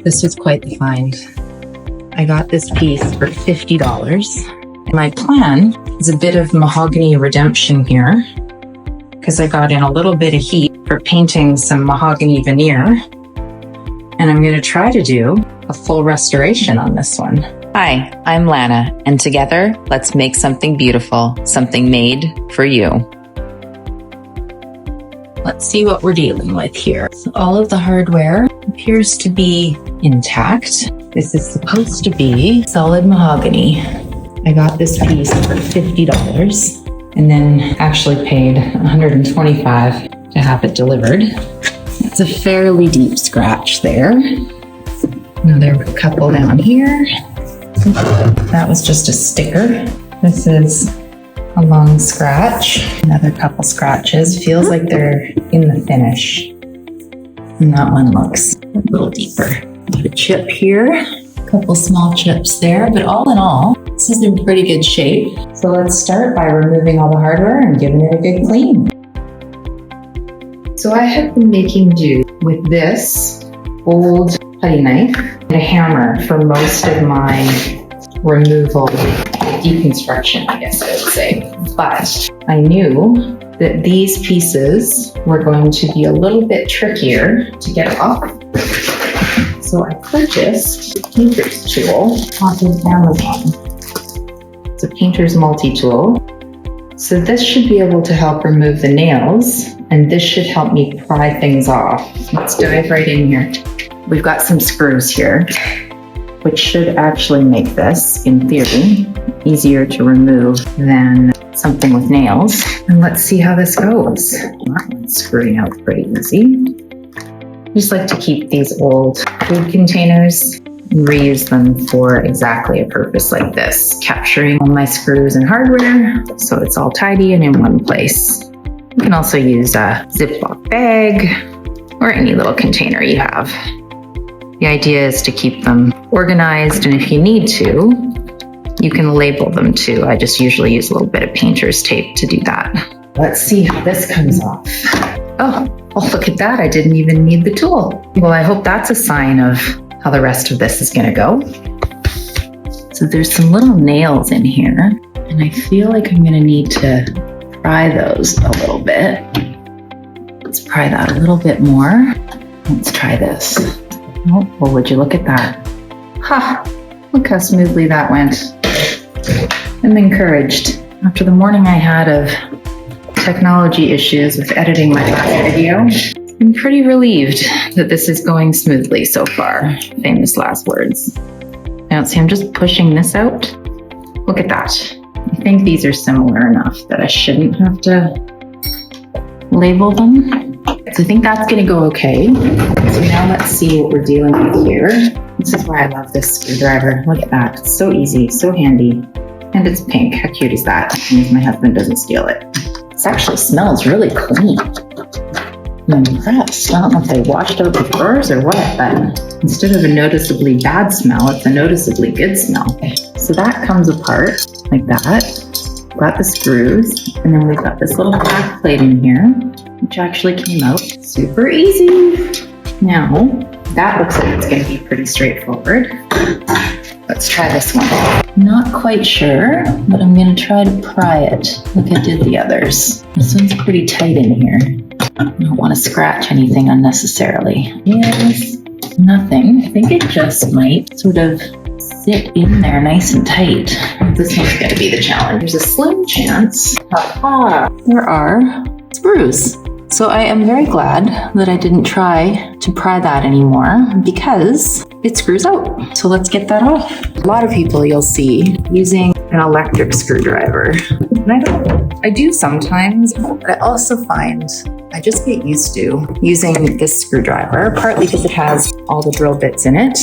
This was quite the find. I got this piece for $50. My plan is a bit of Mahogany Redemption here, because I got in a little bit of heat for painting some mahogany veneer. And I'm going to try to do a full restoration on this one. Hi, I'm Lana, and together, let's make something beautiful, something made for you. Let's see what we're dealing with here. So all of the hardware appears to be intact. This is supposed to be solid mahogany. I got this piece for $50 and then actually paid $125 to have it delivered. It's a fairly deep scratch there. Now there were a couple down here. That was just a sticker. This is a long scratch. Another couple scratches. Feels like they're in the finish. And that one looks a little deeper. Got a chip here. A couple small chips there. But all in all, this is in pretty good shape. So let's start by removing all the hardware and giving it a good clean. So I have been making do with this old putty knife and a hammer for most of my removal, deconstruction, I guess I would say. But I knew that these pieces were going to be a little bit trickier to get off. So I purchased a painter's tool off of Amazon. It's a painter's multi-tool. So this should be able to help remove the nails, and this should help me pry things off. Let's dive right in here. We've got some screws here, which should actually make this, in theory, easier to remove than something with nails. And let's see how this goes. That one's screwing out pretty easy. I just like to keep these old food containers and reuse them for exactly a purpose like this, capturing all my screws and hardware so it's all tidy and in one place. You can also use a Ziploc bag or any little container you have. The idea is to keep them organized, and if you need to, you can label them too. I just usually use a little bit of painter's tape to do that. Let's see how this comes off. Oh, look at that. I didn't even need the tool. Well, I hope that's a sign of how the rest of this is going to go. So there's some little nails in here, and I feel like I'm going to need to pry those a little bit. Let's pry that a little bit more. Let's try this. Oh, well, would you look at that? Ha! Look how smoothly that went. I'm encouraged. After the morning I had of technology issues with editing my last video, I'm pretty relieved that this is going smoothly so far. Famous last words. Now, see, I'm just pushing this out. Look at that. I think these are similar enough that I shouldn't have to label them. So I think that's gonna go okay. So now let's see what we're dealing with here. This is why I love this screwdriver. Look at that, it's so easy, so handy. And it's pink, how cute is that? That means my husband doesn't steal it. This actually smells really clean. I'm impressed. I don't know if they washed out the drawers or what, but instead of a noticeably bad smell, it's a noticeably good smell. So that comes apart like that. Got the screws, and then we've got this little back plate in here, which actually came out super easy. Now, that looks like it's going to be pretty straightforward. Let's try this one. Not quite sure, but I'm going to try to pry it like I did the others. This one's pretty tight in here. I don't want to scratch anything unnecessarily. Yes, nothing. I think it just might sort of sit in there nice and tight. This one's going to be the challenge. There's a slim chance. There are screws. So I am very glad that I didn't try to pry that anymore because it screws out. So let's get that off. A lot of people you'll see using an electric screwdriver. And I do sometimes, but I also find I just get used to using this screwdriver, partly because it has all the drill bits in it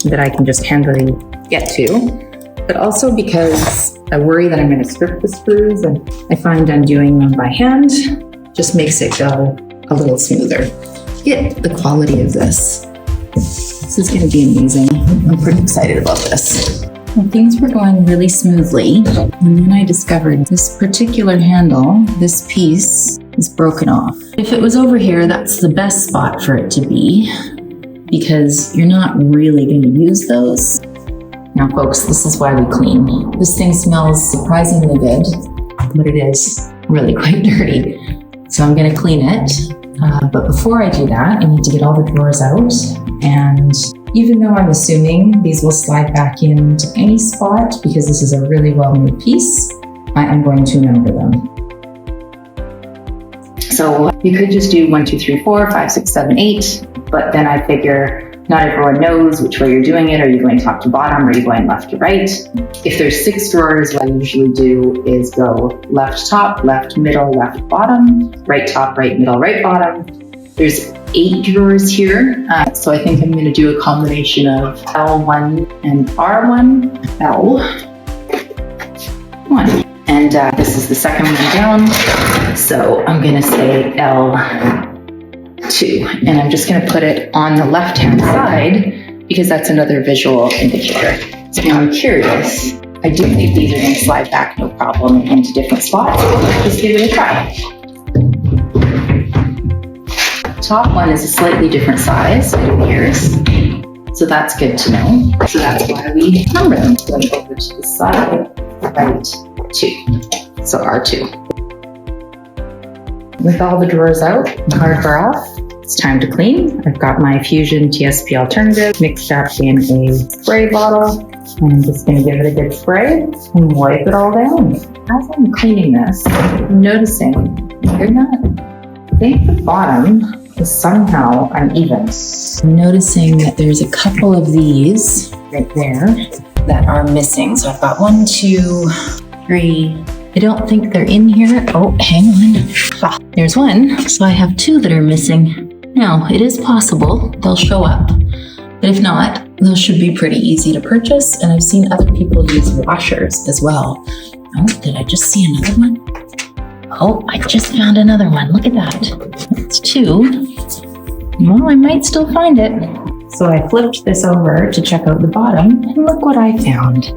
that I can just handily get to, but also because I worry that I'm going to strip the screws, and I find undoing them by hand just makes it go a little smoother. Get the quality of this. This is going to be amazing. I'm pretty excited about this. Well, things were going really smoothly, and then I discovered this particular handle, this piece, is broken off. If it was over here, that's the best spot for it to be. because you're not really going to use those. Now folks, this is why we clean. This thing smells surprisingly good, but it is really quite dirty. So I'm going to clean it. But before I do that, I need to get all the drawers out. And even though I'm assuming these will slide back into any spot because this is a really well-made piece, I am going to number them. So you could just do 1, 2, 3, 4, 5, 6, 7, 8, but then I figure not everyone knows which way you're doing it. Are you going top to bottom? Or are you going left to right? If there's 6 drawers, what I usually do is go left top, left middle, left bottom, right top, right middle, right bottom. There's 8 drawers here, so I think I'm going to do a combination of L1 and R1, L1. And this is the second one down, so I'm going to say L2. And I'm just going to put it on the left-hand side because that's another visual indicator. So now I'm curious. I do think these are going to slide back no problem into different spots. Let's give it a try. Top one is a slightly different size, it appears. So that's good to know. So that's why we number them. Going over to the side, right, 2. So R2. With all the drawers out, the hardware off, it's time to clean. I've got my Fusion TSP alternative mixed up in a spray bottle. And I'm just going to give it a good spray and wipe it all down. As I'm cleaning this, I'm noticing, I think the bottom is somehow uneven. I'm noticing that there's a couple of these right there that are missing. So I've got 1, 2, 3. I don't think they're in here. Oh, hang on. Ah, there's one. So I have 2 that are missing. Now, it is possible they'll show up, but if not, those should be pretty easy to purchase. And I've seen other people use washers as well. Oh, did I just see another one? Oh, I just found another one. Look at that. That's 2. Well, I might still find it. So I flipped this over to check out the bottom, and look what I found.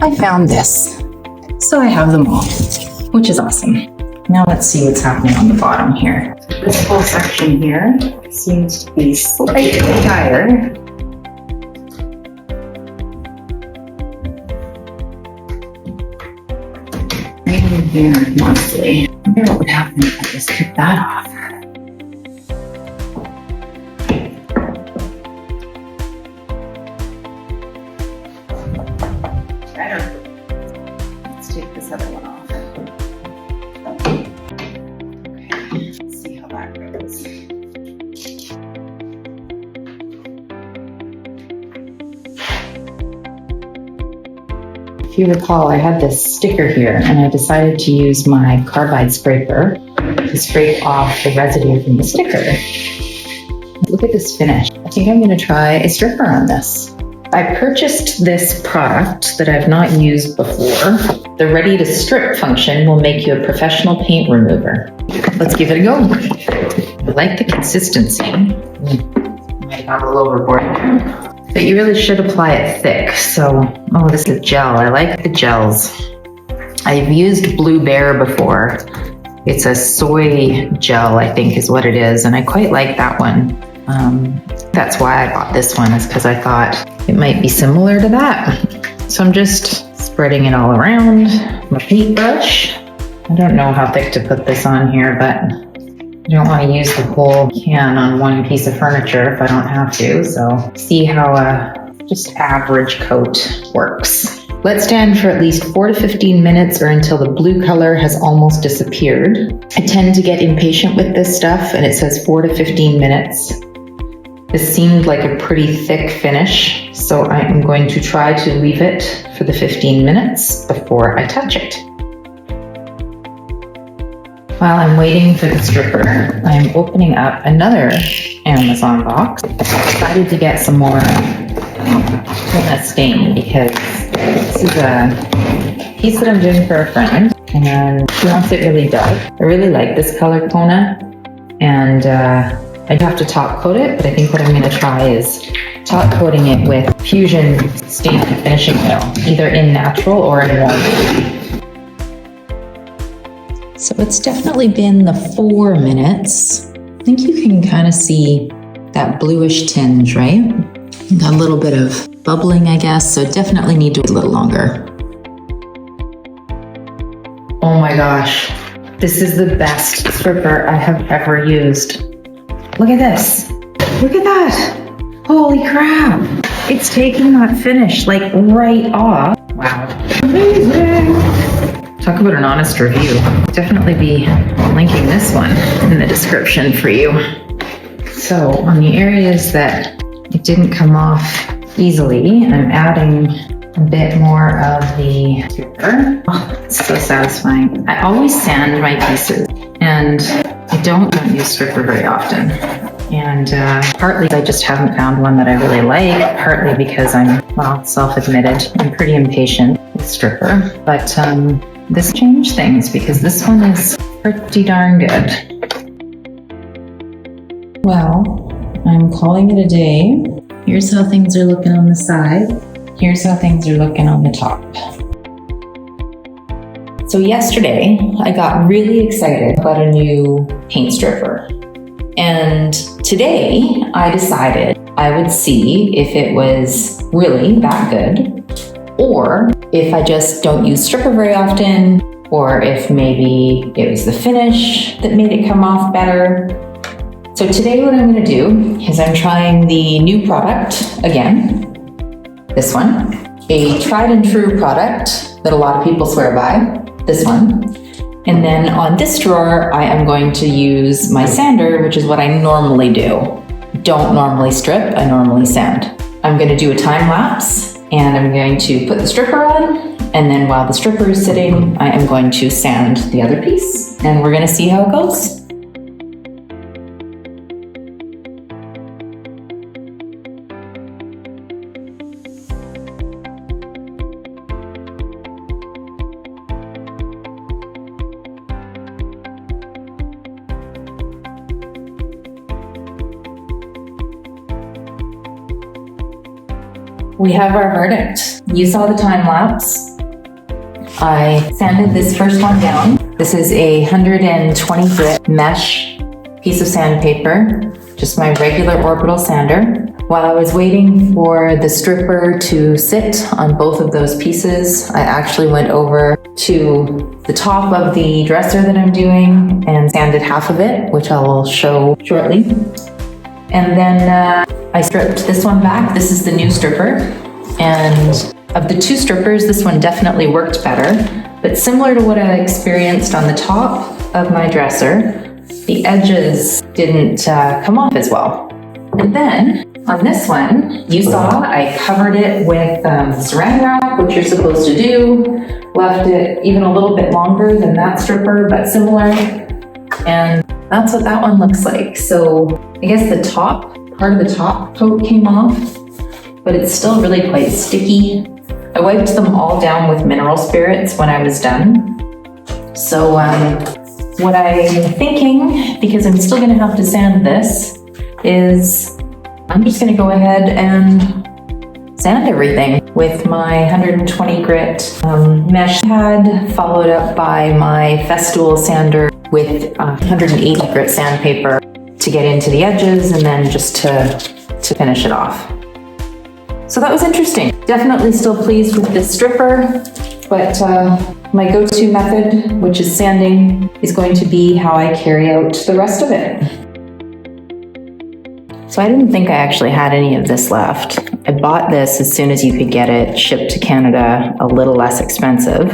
I found this. So I have them all, which is awesome. Now let's see what's happening on the bottom here. This whole section here seems to be slightly higher. Right in here, mostly. I wonder what would happen if I just took that off. Better. Let's take this other one off. Let's see how that goes. If you recall, I had this sticker here and I decided to use my carbide scraper to scrape off the residue from the sticker. Look at this finish. I think I'm going to try a stripper on this. I purchased this product that I've not used before. The ready to strip function will make you a professional paint remover. Let's give it a go. I like the consistency. I got a little overboard there. But you really should apply it thick. So, oh, this is gel. I like the gels. I've used Blue Bear before. It's a soy gel, I think is what it is. And I quite like that one. That's why I bought this one, is because I thought it might be similar to that. So I'm just spreading it all around. My paintbrush. I don't know how thick to put this on here, but I don't want to use the whole can on one piece of furniture if I don't have to. So see how just average coat works. Let stand for at least 4 to 15 minutes or until the blue color has almost disappeared. I tend to get impatient with this stuff, and it says 4 to 15 minutes. This seemed like a pretty thick finish, so I'm going to try to leave it for the 15 minutes before I touch it. While I'm waiting for the stripper, I'm opening up another Amazon box. I decided to get some more Kona stain because this is a piece that I'm doing for a friend and she wants it really dark. I really like this color Kona, and I do have to top coat it, but I think what I'm going to try is top coating it with Fusion Stain Finishing Oil, either in natural or in warm. So it's definitely been the 4 minutes. I think you can kind of see that bluish tinge, right? Got a little bit of bubbling, I guess, so definitely need to wait a little longer. Oh my gosh, this is the best stripper I have ever used. Look at this. Look at that. Holy crap. It's taking that finish like right off. Wow. Amazing. Talk about an honest review. Definitely be linking this one in the description for you. So on the areas that it didn't come off easily, I'm adding a bit more of the stripper. Oh, it's so satisfying. I always sand my pieces, and I don't use stripper very often. And partly I just haven't found one that I really like, partly because I'm, well, self-admitted, I'm pretty impatient with stripper. But this changed things because this one is pretty darn good. Well, I'm calling it a day. Here's how things are looking on the side. Here's how things are looking on the top. So yesterday, I got really excited about a new paint stripper. And today, I decided I would see if it was really that good, or if I just don't use stripper very often, or if maybe it was the finish that made it come off better. So today what I'm going to do is I'm trying the new product again. This one, a tried and true product that a lot of people swear by, this one. And then on this drawer, I am going to use my sander, which is what I normally do. Don't normally strip, I normally sand. I'm going to do a time lapse, and I'm going to put the stripper on, and then while the stripper is sitting, I am going to sand the other piece, and we're going to see how it goes. We have our verdict. You saw the time lapse. I sanded this first one down. This is a 120 grit mesh piece of sandpaper, just my regular orbital sander. While I was waiting for the stripper to sit on both of those pieces, I actually went over to the top of the dresser that I'm doing and sanded half of it, which I will show shortly. And then I stripped this one back. This is the new stripper. And of the two strippers, this one definitely worked better. But similar to what I experienced on the top of my dresser, the edges didn't come off as well. And then on this one, you saw I covered it with saran wrap, which you're supposed to do. Left it even a little bit longer than that stripper, but similar. And that's what that one looks like. So I guess the top, part of the top coat came off, but it's still really quite sticky. I wiped them all down with mineral spirits when I was done. So what I'm thinking, because I'm still gonna have to sand this, is I'm just gonna go ahead and sand everything with my 120 grit mesh pad, followed up by my Festool sander with 180 grit sandpaper to get into the edges, and then just to finish it off. So that was interesting. Definitely still pleased with this stripper, but my go-to method, which is sanding, is going to be how I carry out the rest of it. So I didn't think I actually had any of this left. I bought this as soon as you could get it shipped to Canada, a little less expensive.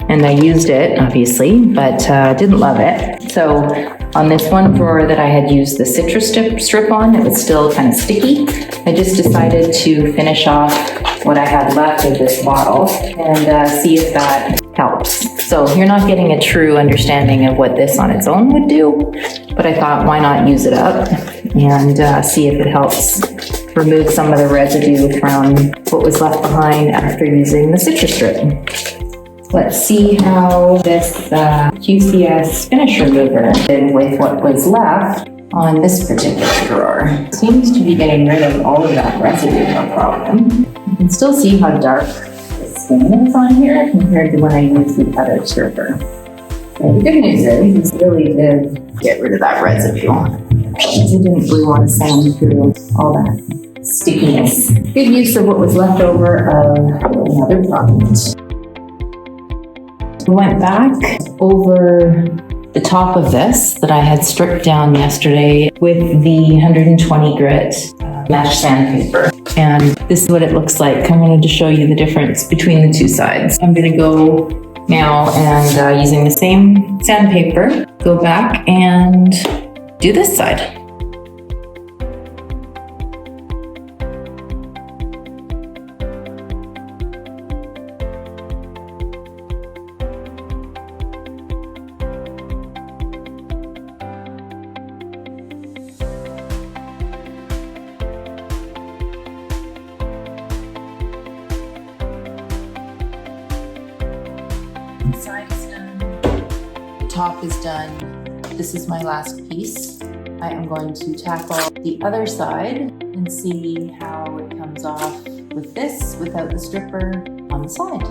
And I used it, obviously, but didn't love it. So on this one drawer that I had used the citrus strip on, it was still kind of sticky. I just decided to finish off what I had left of this bottle and see if that helps. So you're not getting a true understanding of what this on its own would do, but I thought, why not use it up and see if it helps remove some of the residue from what was left behind after using the citrus strip. Let's see how this QCS finish remover did with what was left on this particular drawer. Seems to be getting rid of all of that residue, no problem. You can still see how dark the stain is on here compared to when I used the other stripper. The good news is this really did get rid of that residue. I didn't really want to sand through all that stickiness. Good use of what was left over of another product. I went back over the top of this that I had stripped down yesterday with the 120 grit mesh sandpaper. And this is what it looks like. I wanted to show you the difference between the two sides. I'm gonna go now and using the same sandpaper, go back and do this side. Side is done. The top is done. This is my last piece. I am going to tackle the other side and see how it comes off with this without the stripper on the side.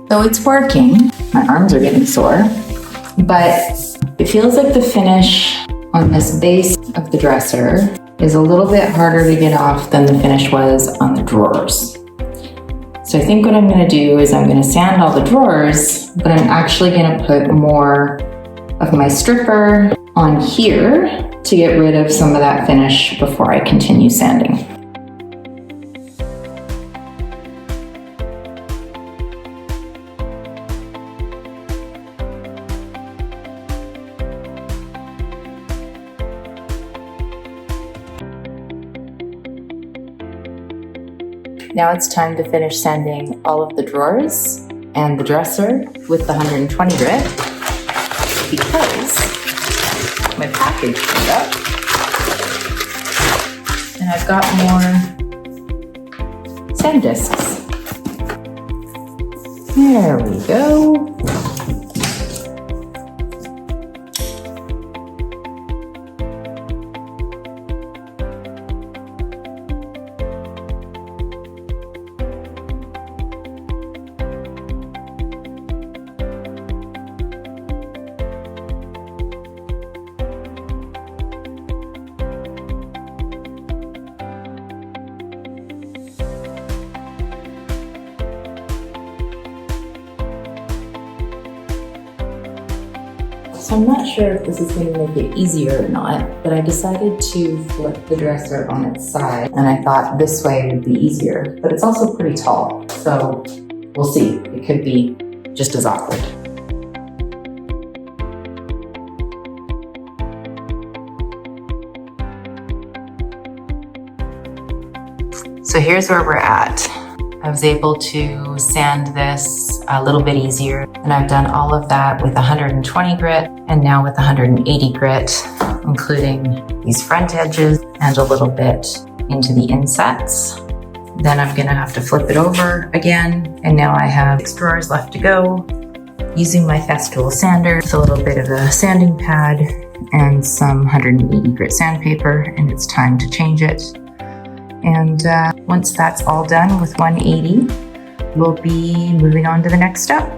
So it's working. My arms are getting sore, but it feels like the finish on this base of the dresser is a little bit harder to get off than the finish was on the drawers. So I think what I'm gonna do is I'm gonna sand all the drawers, but I'm actually gonna put more of my stripper on here to get rid of some of that finish before I continue sanding. Now it's time to finish sanding all of the drawers and the dresser with the 120 grit because my package showed up and I've got more sand discs. There we go. So I'm not sure if this is going to make it easier or not, but I decided to flip the dresser on its side, and I thought this way would be easier, but it's also pretty tall, so we'll see. It could be just as awkward. So here's where we're at. I was able to sand this a little bit easier, and I've done all of that with 120 grit and now with 180 grit, including these front edges and a little bit into the insets. Then I'm gonna have to flip it over again, and now I have 6 drawers left to go. Using my Festool sander with a little bit of a sanding pad and some 180 grit sandpaper, and it's time to change it. And once that's all done with 180, we'll be moving on to the next step.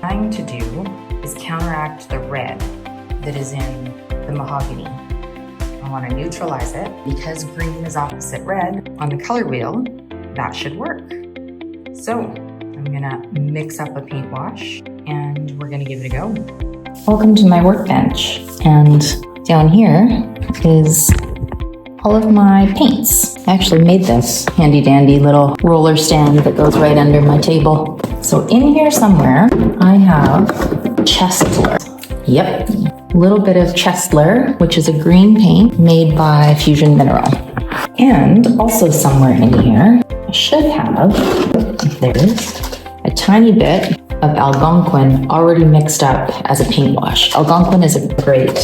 Trying to do is counteract the red that is in the mahogany. I want to neutralize it because green is opposite red on the color wheel. that should work. So I'm gonna mix up a paint wash and we're gonna give it a go. Welcome to my workbench. And down here is all of my paints. I actually made this handy dandy little roller stand that goes right under my table. So in here somewhere, I have Chestler. Yep, a little bit of Chestler, which is a green paint made by Fusion Mineral. And also somewhere in here, I should have, there's a tiny bit of Algonquin already mixed up as a paint wash. Algonquin is a great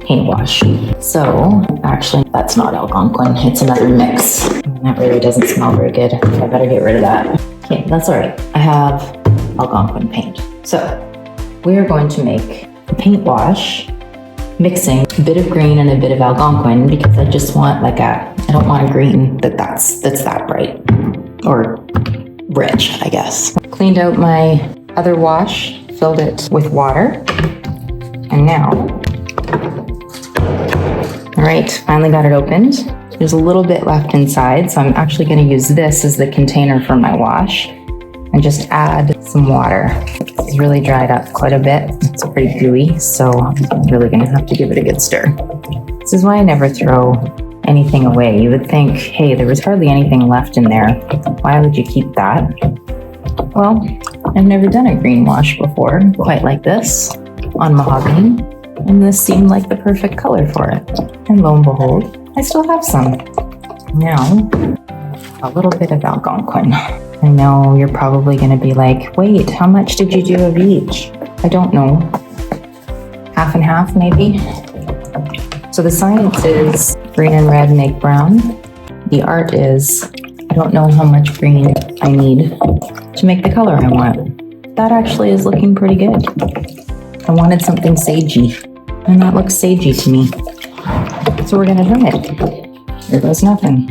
paint wash. So actually that's not Algonquin, it's another mix. That really doesn't smell very good. I better get rid of that. Okay, that's all right. I have Algonquin paint. So we're going to make a paint wash mixing a bit of green and a bit of Algonquin because I just want like I don't want a green that's that bright or rich, I guess. Cleaned out my other wash, filled it with water, and now, all right, finally got it opened. There's a little bit left inside, so I'm actually going to use this as the container for my wash and just add some water. It's really dried up quite a bit. It's pretty gooey, so I'm really going to have to give it a good stir. This is why I never throw anything away. You would think, hey, there was hardly anything left in there. Why would you keep that? Well, I've never done a green wash before, quite like this, on mahogany, and this seemed like the perfect color for it. And lo and behold, I still have some. Now, a little bit of Algonquin. I know you're probably gonna be like, wait, how much did you do of each? I don't know. Half and half, maybe? So the science is green and red make brown. The art is, I don't know how much green I need to make the color I want. That actually is looking pretty good. I wanted something sagey, and that looks sagey to me. So we're gonna try it. Here goes nothing.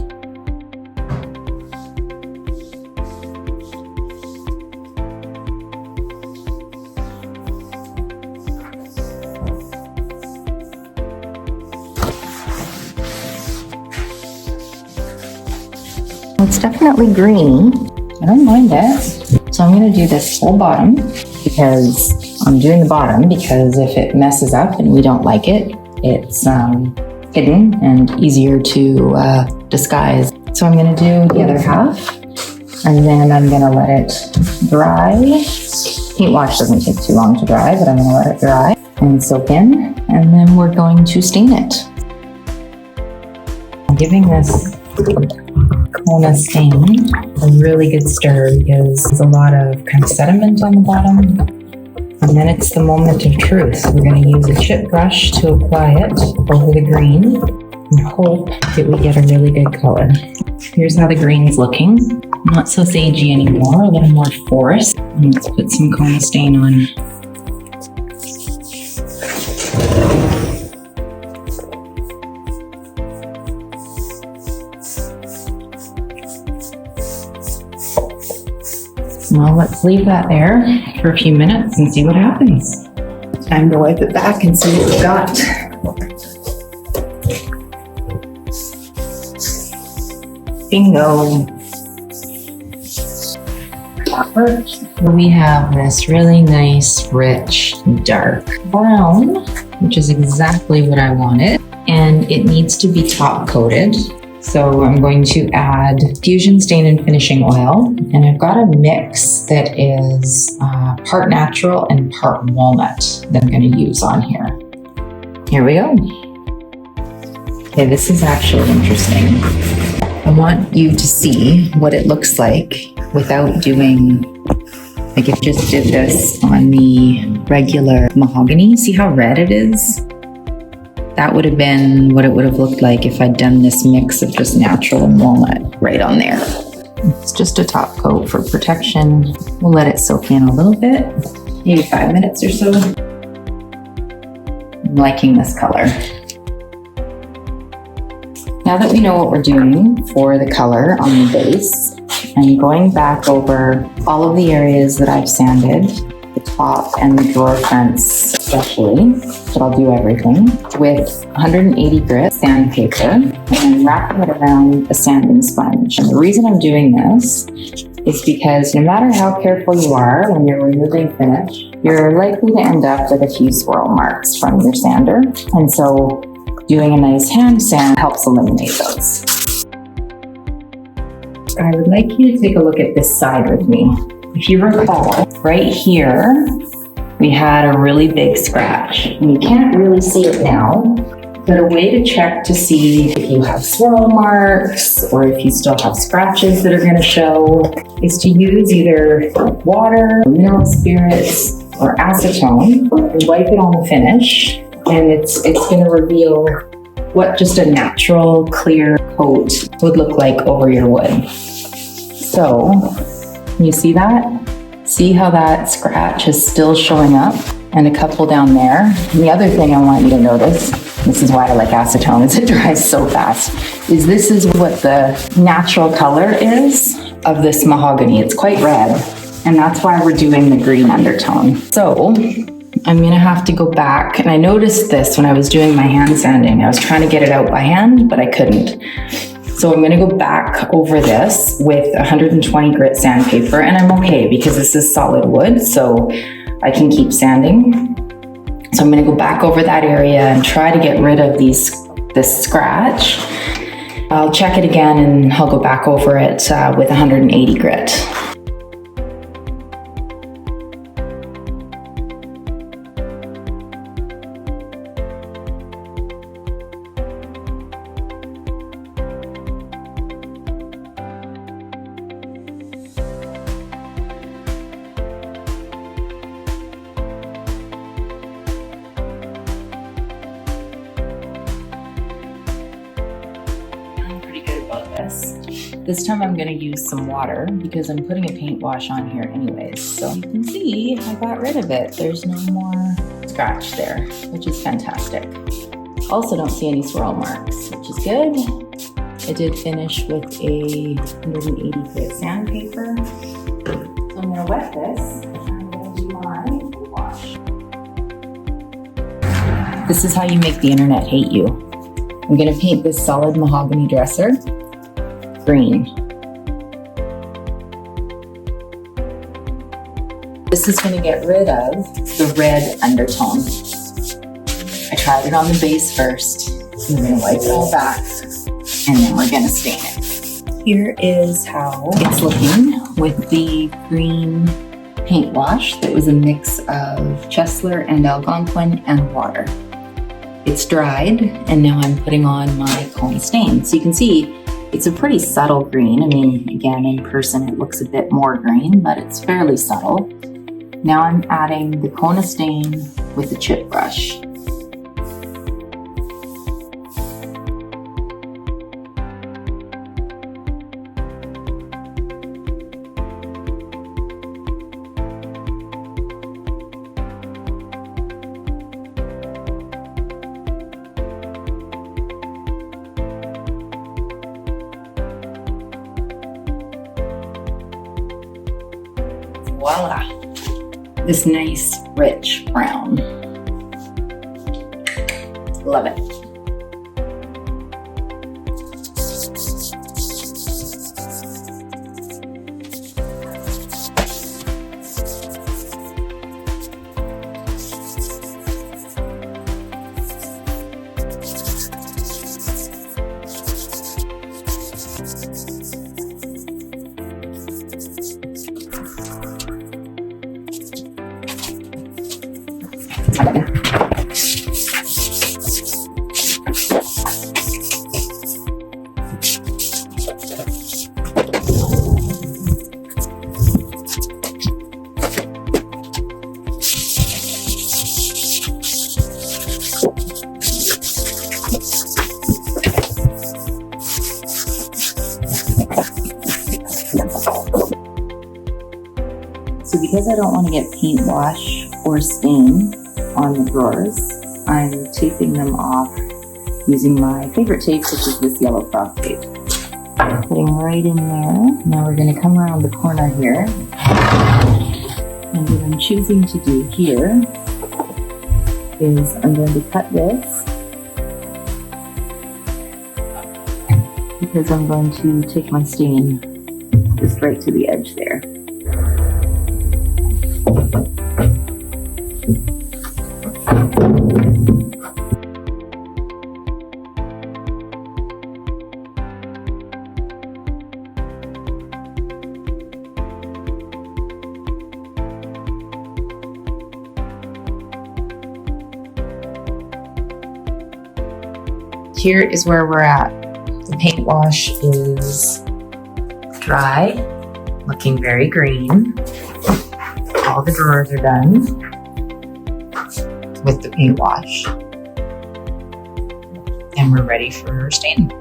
It's definitely green. I don't mind it. So I'm going to do this whole bottom because I'm doing the bottom because if it messes up and we don't like it, it's hidden and easier to disguise. So I'm going to do the other half and then I'm going to let it dry. Paint wash doesn't take too long to dry, but I'm going to let it dry and soak in, and then we're going to stain it. I'm giving this Kona stain a really good stir because there's a lot of kind of sediment on the bottom, and then it's the moment of truth. We're going to use a chip brush to apply it over the green and hope that we get a really good color. Here's how the green's looking. Not so sagey anymore, a little more forest. And let's put some Kona stain on. Well, let's leave that there for a few minutes and see what happens. Time to wipe it back and see what we've got. Bingo. That works. We have this really nice, rich, dark brown, which is exactly what I wanted. And it needs to be top coated. So I'm going to add Fusion Stain and Finishing Oil, and I've got a mix that is part natural and part walnut that I'm going to use on here. Here we go. Okay, this is actually interesting. I want you to see what it looks like without doing, like if you just did this on the regular mahogany. See how red it is? That would have been what it would have looked like if I'd done this mix of just natural and walnut right on there. It's just a top coat for protection. We'll let it soak in a little bit, maybe 5 minutes or so. I'm liking this color. Now that we know what we're doing for the color on the base, I'm going back over all of the areas that I've sanded, the top and the drawer fronts especially, but I'll do everything, with 180 grit sandpaper and then wrapping it around a sanding sponge. And the reason I'm doing this is because no matter how careful you are when you're removing finish, you're likely to end up with a few swirl marks from your sander. And so doing a nice hand sand helps eliminate those. I would like you to take a look at this side with me. If you recall, right here, we had a really big scratch. And you can't really see it now, but a way to check to see if you have swirl marks or if you still have scratches that are going to show is to use either water, mineral spirits, or acetone and wipe it on the finish. And it's going to reveal what just a natural clear coat would look like over your wood. So, you see that? See how that scratch is still showing up? And a couple down there. And the other thing I want you to notice, this is why I like acetone, is it dries so fast, is this is what the natural color is of this mahogany. It's quite red, and that's why we're doing the green undertone. So, I'm gonna have to go back, and I noticed this when I was doing my hand sanding. I was trying to get it out by hand, but I couldn't. So I'm gonna go back over this with 120 grit sandpaper, and I'm okay because this is solid wood, so I can keep sanding. So I'm gonna go back over that area and try to get rid of this scratch. I'll check it again and I'll go back over it with 180 grit. This time I'm going to use some water because I'm putting a paint wash on here anyways. So you can see I got rid of it. There's no more scratch there, which is fantastic. Also don't see any swirl marks, which is good. I did finish with a 180 grit sandpaper. So I'm going to wet this and I'm going to do my paint wash. This is how you make the internet hate you. I'm going to paint this solid mahogany dresser green. This is going to get rid of the red undertone. I tried it on the base first. We're going to wipe it all back and then we're going to stain it. Here is how it's looking with the green paint wash that was a mix of Chesler and Algonquin and water. It's dried and now I'm putting on my cone stain. So you can see it's a pretty subtle green. I mean, again, in person it looks a bit more green, but it's fairly subtle. Now I'm adding the Kona stain with a chip brush. Voila, this nice rich brown. Love it. So because I don't want to get paint wash or stain on the drawers, I'm taping them off using my favorite tape, which is this yellow frost tape. Putting right in there. Now we're going to come around the corner here And what I'm choosing to do here is I'm going to cut this because I'm going to take my stain just right to the edge there. Here is where we're at. The paint wash is dry, looking very green. All the drawers are done with the paint wash. And we're ready for staining.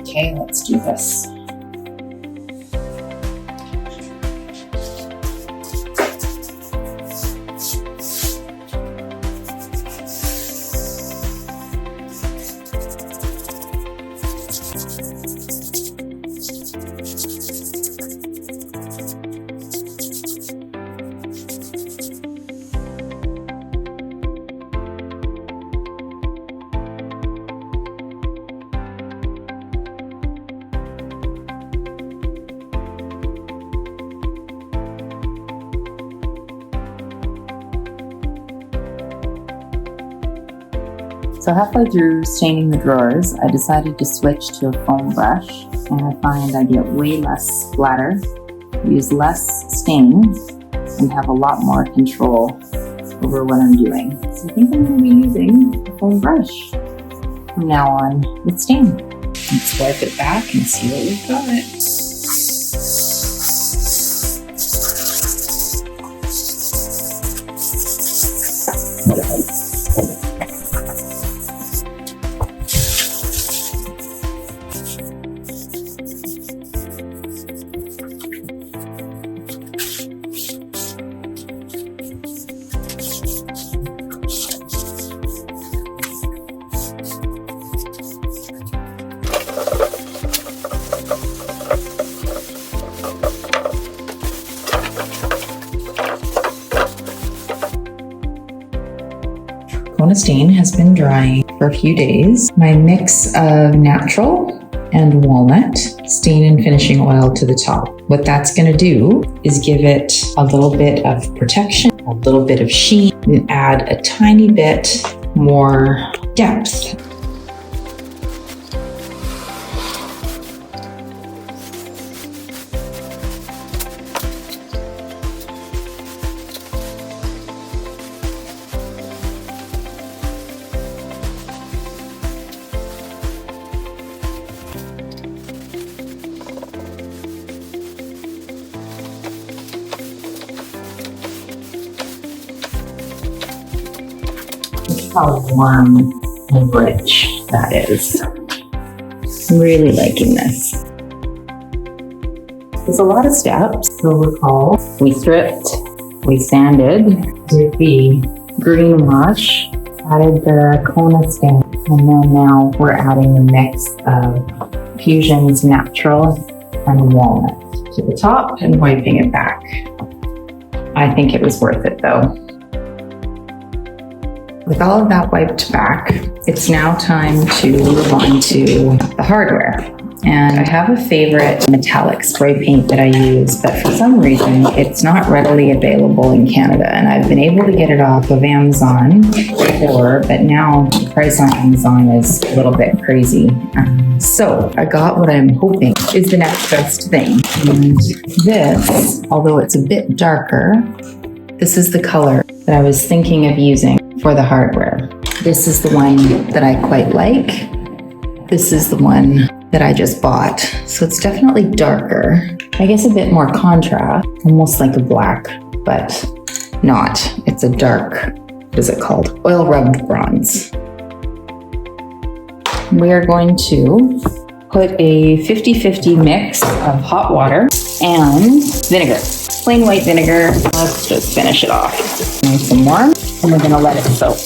Okay, let's do this. So halfway through staining the drawers, I decided to switch to a foam brush, and I find I get way less splatter, use less stain, and have a lot more control over what I'm doing. So I think I'm going to be using a foam brush from now on with stain. Let's wipe it back and see what we've got. Kona stain has been drying for a few days. My mix of natural and walnut stain and finishing oil to the top. What that's going to do is give it a little bit of protection, a little bit of sheen, and add a tiny bit more depth. How warm and rich that is. I'm really liking this. There's a lot of steps. You'll recall we stripped, we sanded, did the greenwash, added the Kona stain, and then now we're adding the mix of Fusion's natural and walnut to the top and wiping it back. I think it was worth it though. With all of that wiped back, it's now time to move on to the hardware. And I have a favorite metallic spray paint that I use, but for some reason, it's not readily available in Canada. And I've been able to get it off of Amazon before, but now the price on Amazon is a little bit crazy. So I got what I'm hoping is the next best thing. And this, although it's a bit darker, this is the color that I was thinking of using for the hardware. This is the one that I quite like. This is the one that I just bought. So it's definitely darker. I guess a bit more contrast, almost like a black, but not. It's a dark, what is it called? Oil rubbed bronze. We are going to put a 50-50 mix of hot water and vinegar. Plain white vinegar. Let's just finish it off. Nice and warm. And we're going to let it soak.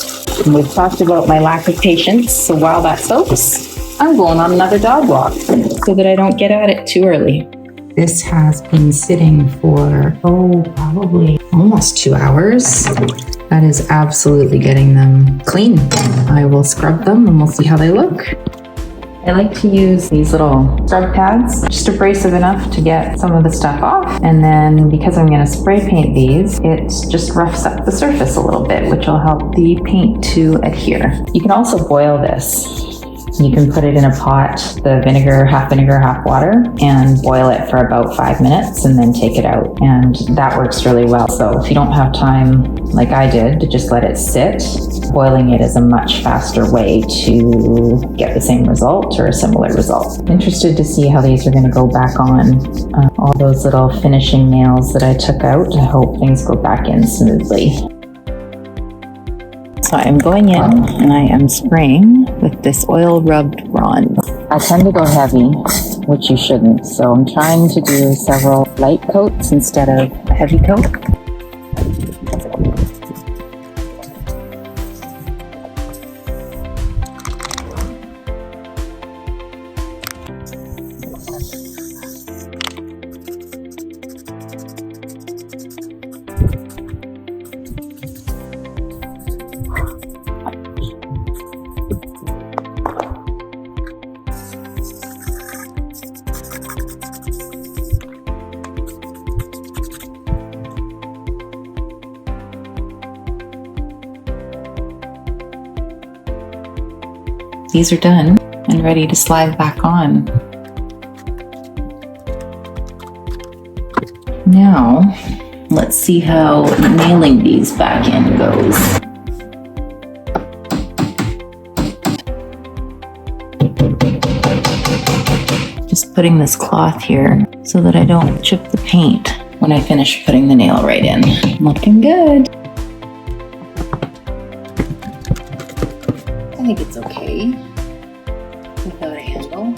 And we've talked about my lack of patience, so while that soaks, I'm going on another dog walk so that I don't get at it too early. This has been sitting for, probably almost 2 hours. That is absolutely getting them clean. I will scrub them and we'll see how they look. I like to use these little scrub pads, just abrasive enough to get some of the stuff off. And then because I'm gonna spray paint these, it just roughs up the surface a little bit, which will help the paint to adhere. You can also boil this. You can put it in a pot, the vinegar, half water, and boil it for about 5 minutes and then take it out. And that works really well. So if you don't have time, like I did, to just let it sit, boiling it is a much faster way to get the same result or a similar result. I'm interested to see how these are going to go back on. All those little finishing nails that I took out, I hope things go back in smoothly. So I'm going in and I am spraying with this oil rubbed bronze. I tend to go heavy, which you shouldn't. So I'm trying to do several light coats instead of a heavy coat. These are done and ready to slide back on. Now, let's see how nailing these back in goes. Just putting this cloth here so that I don't chip the paint when I finish putting the nail right in. Looking good. I think it's okay without a handle.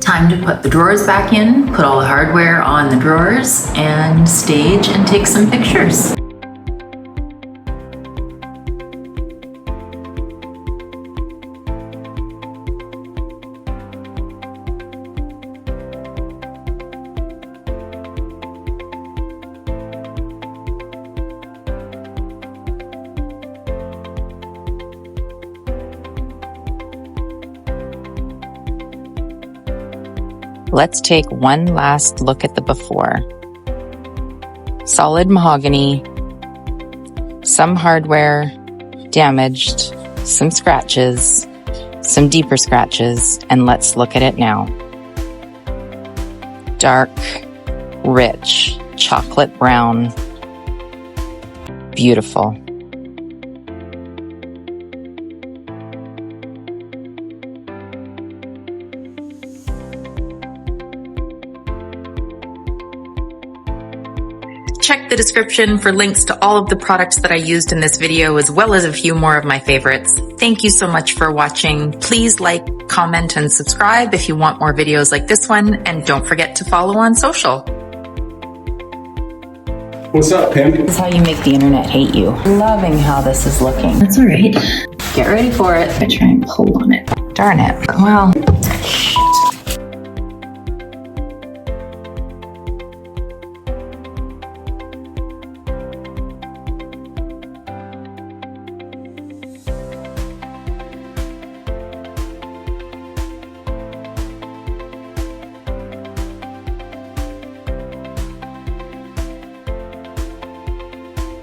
Time to put the drawers back in, put all the hardware on the drawers, and stage and take some pictures. Let's take one last look at the before. Solid mahogany, some hardware damaged, some scratches, some deeper scratches, and let's look at it now. Dark, rich, chocolate brown, beautiful. Check the description for links to all of the products that I used in this video, as well as a few more of my favorites. Thank you so much for watching. Please like, comment, and subscribe if you want more videos like this one, and don't forget to follow on social. What's up, Pam? This is how you make the internet hate you. Loving how this is looking. That's all right. Get ready for it. I try and pull on it. Darn it. Well,